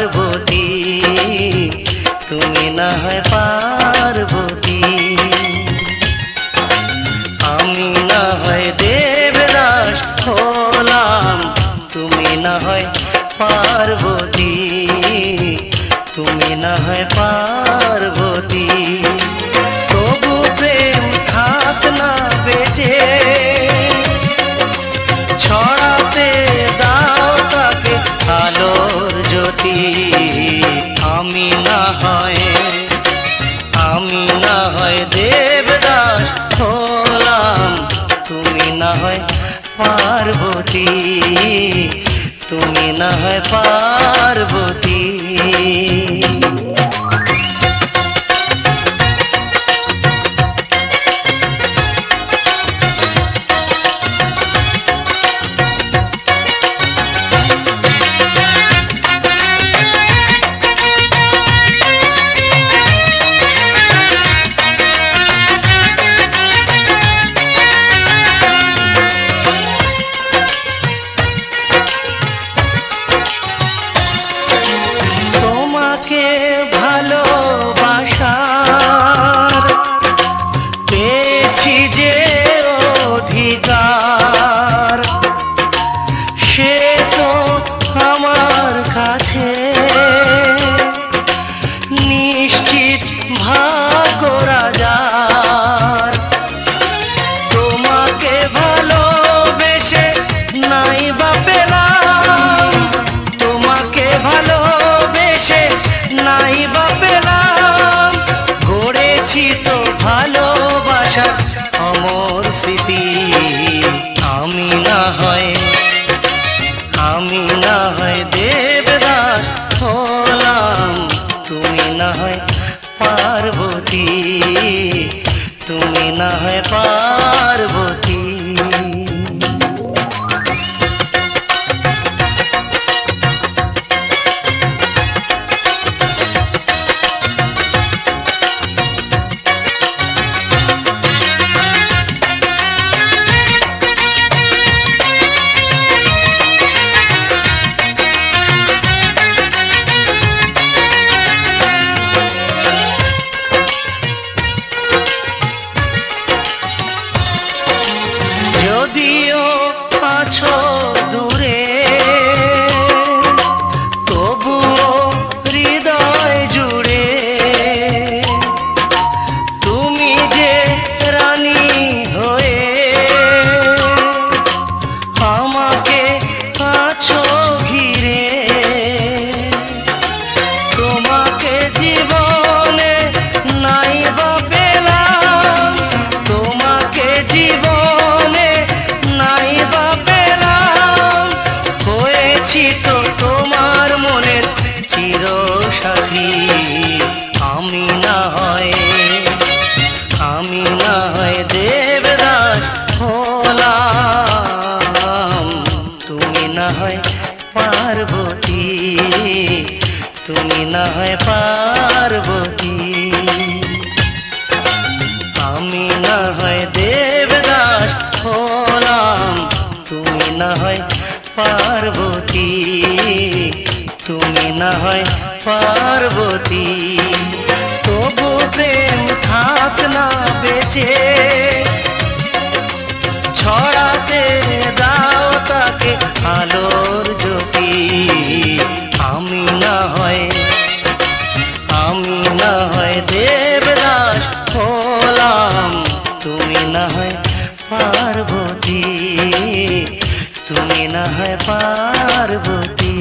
পার্বতী, তুমি না হয় পার্বতী। আমি না হয় দেবদাস হলাম, তুমি না হয় পার্বতী, তুমি না হয় পার্বতী। তবু প্রেম থাক না বেঁচে, ছড়াতে দাও তাকে আলোর জ্যোতি। আমি না হয় দেবদাস হলাম, তুমি না হয় পার্বতী, তুমি না হয় পার্বতী। ভালোবাসার পেয়েছি যে অধিকার, সে তো আমার কাছে নিশ্চিত ভাগ্য রাজার। তোমাকে ভালোবেসে নাই বা পেলাম, তোমাকে ভালোবেসে নাই বা পেলাম, গড়েছি তো ভালোবাসার অমর স্মৃতি। আমি না হয় দেবদাস হলাম, তুমি না হয় পার্বতী, তুমি না হয় পার্বতী। যদিও আছো দূরে, তবুও হৃদয় জুড়ে তুমি যে রানী হয়ে আমাকে আছো ঘিরে। তোমাকে জীবনে নাই বা পেলাম, তোমাকে জীবনে নাই বা পেলাম, হয়েছি তো তোমার মনের চিরসাথী। আমি না হয় দেবদাস হলাম, তুমি না হয় পার্বতী, তুমি না হয় পার্বতী। আমি না হয় দেবদাস হলাম, তুমি না হয় পার্বতী, তুমি না হয় পার্বতী। তবু প্রেম থাক না বেঁচে, ছড়াতে দাও তাকে আলোর জ্যোতি। আমি না হয় দেবদাস হলাম, তুমি না হয় পার্বতী, তুমি না হয় পার্বতী।